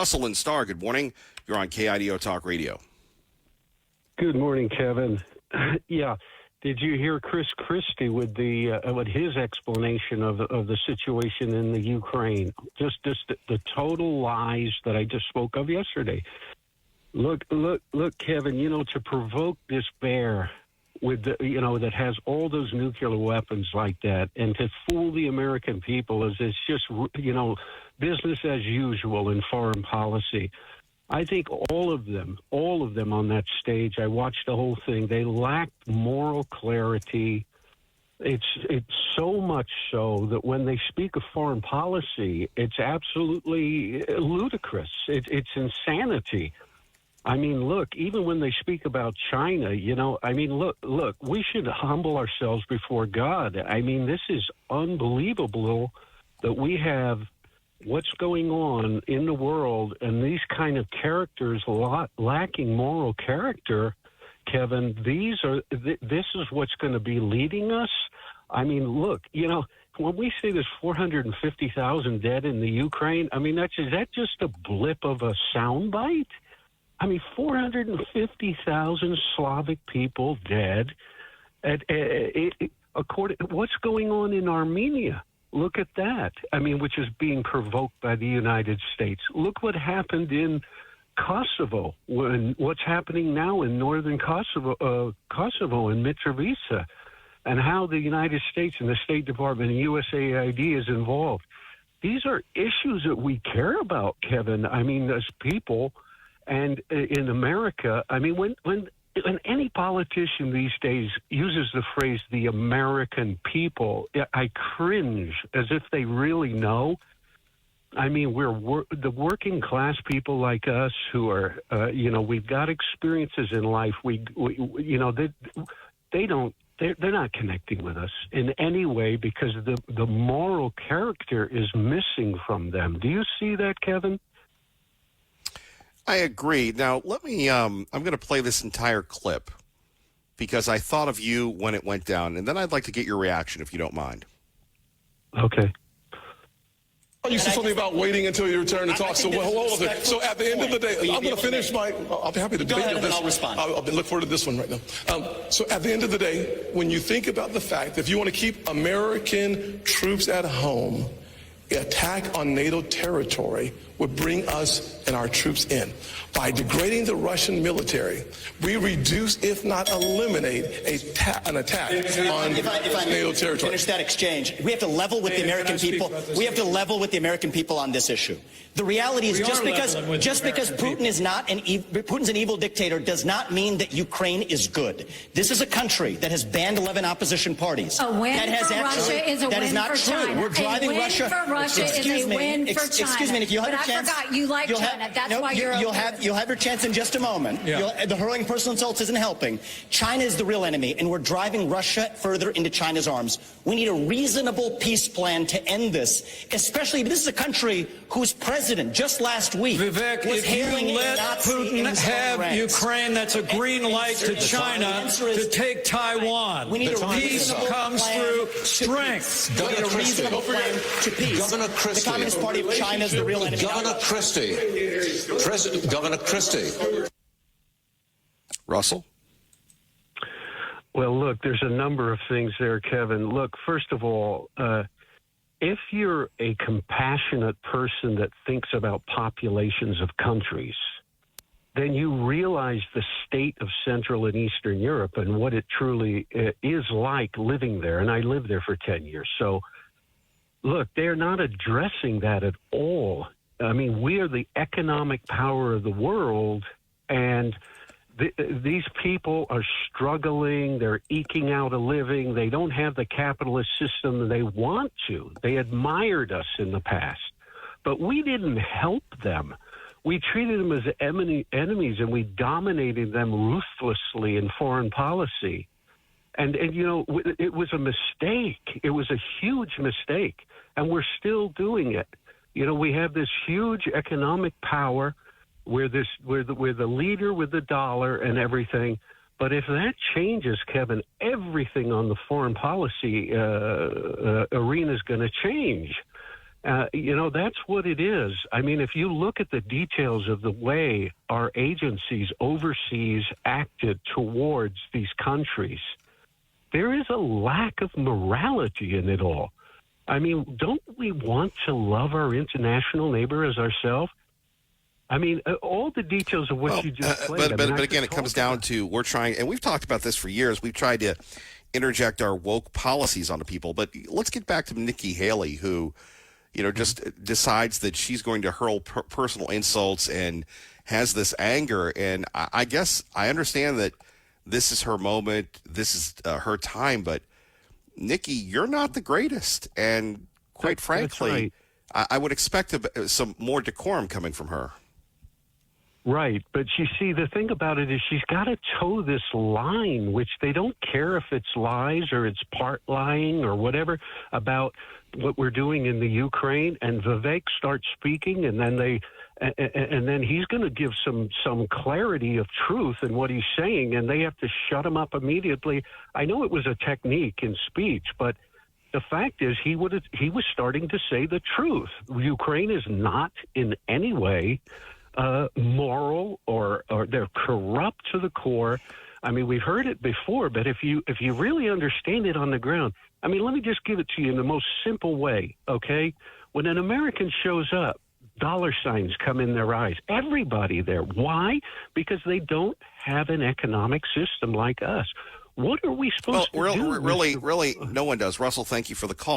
Russell and Starr, good morning. You're on KIDO Talk Radio. Good morning, Kevin. Yeah, did you hear Chris Christie with his explanation of the situation in the Ukraine? Just the total lies that I just spoke of yesterday. Look, Kevin. To provoke this bear with that has all those nuclear weapons like that, and to fool the American people is it's just business as usual in foreign policy. I think all of them on that stage, I watched the whole thing, they lacked moral clarity. It's so much so that when they speak of foreign policy, it's absolutely ludicrous. It's insanity. I mean, look, even when they speak about China, look, we should humble ourselves before God. I mean, this is unbelievable that we have what's going on in the world and these kind of characters lacking moral character. Kevin, this is what's going to be leading us. I mean, look, when we say there's 450,000 dead in the Ukraine, I mean, is that just a blip of a soundbite? I mean, 450,000 Slavic people dead. What's going on in Armenia? Look at that. I mean, which is being provoked by the United States. Look what happened in Kosovo, what's happening now in northern Kosovo in Mitrovica, and how the United States and the State Department and USAID is involved. These are issues that we care about, Kevin. I mean, as people. And in America, I mean, when any politician these days uses the phrase "the American people," I cringe as if they really know. I mean, we're the working class people like us who are, we've got experiences in life. They're not connecting with us in any way because the moral character is missing from them. Do you see that, Kevin? I agree. Now, let me, I'm going to play this entire clip because I thought of you when it went down, and then I'd like to get your reaction if you don't mind. Okay. You said something about waiting until your turn to talk. So at the end of the day, I'm going to finish I'll be happy to debate on this. I'll respond. I'll look forward to this one right now. So at the end of the day, when you think about the fact that if you want to keep American troops at home, attack on NATO territory would bring us and our troops in. By degrading the Russian military, we reduce, if not eliminate, an attack on NATO territory. Finish that exchange. We have to level with the American people. We have to level with the American people on this issue. The reality is just because Putin's an evil dictator does not mean that Ukraine is good. This is a country that has banned 11 opposition parties. A win for Russia is a win for China. We're driving Russia. A win for Russia is a win for China. Excuse me, if you have a chance. I forgot you like China. That's why you're. You'll have your chance in just a moment. Yeah. The hurling personal insults isn't helping. China is the real enemy, and we're driving Russia further into China's arms. We need a reasonable peace plan to end this, especially this is a country whose president just last week Vivek, was if you let Putin have Ukraine, that's a green light to China to take Taiwan. We need peace comes through strength. We need a reasonable plan to peace. Governor Christie. The Communist Party of China is the real enemy. Governor Christie. Governor Christie. Russell? Well, look, there's a number of things there, Kevin. Look, first of all, if you're a compassionate person that thinks about populations of countries, then you realize the state of Central and Eastern Europe and what it truly is like living there. And I lived there for 10 years. So, look, they're not addressing that at all. I mean, we are the economic power of the world, and these people are struggling. They're eking out a living. They don't have the capitalist system they want to. They admired us in the past, but we didn't help them. We treated them as enemies, and we dominated them ruthlessly in foreign policy. And it was a mistake. It was a huge mistake, and we're still doing it. We have this huge economic power. We're the leader with the dollar and everything. But if that changes, Kevin, everything on the foreign policy arena is going to change. That's what it is. I mean, if you look at the details of the way our agencies overseas acted towards these countries, there is a lack of morality in it all. I mean, don't we want to love our international neighbor as ourselves? I mean, all the details of what you just played. But again, it comes down to we're trying, and we've talked about this for years. We've tried to interject our woke policies onto people. But let's get back to Nikki Haley, who, just decides that she's going to hurl personal insults and has this anger. And I guess I understand that this is her moment. This is her time. But Nikki, you're not the greatest. And quite frankly, right. I would expect some more decorum coming from her. Right. But you see, the thing about it is she's got to toe this line, which they don't care if it's lies or it's part lying or whatever about what we're doing in the Ukraine. And Vivek starts speaking, and then he's going to give some clarity of truth in what he's saying, and they have to shut him up immediately. I know it was a technique in speech, but the fact is he was starting to say the truth. Ukraine is not in any way moral or they're corrupt to the core. I mean, we've heard it before, but if you really understand it on the ground, I mean, let me just give it to you in the most simple way, okay? When an American shows up, dollar signs come in their eyes. Everybody there. Why? Because they don't have an economic system like us. What are we supposed to do? Really, no one does. Russell, thank you for the call.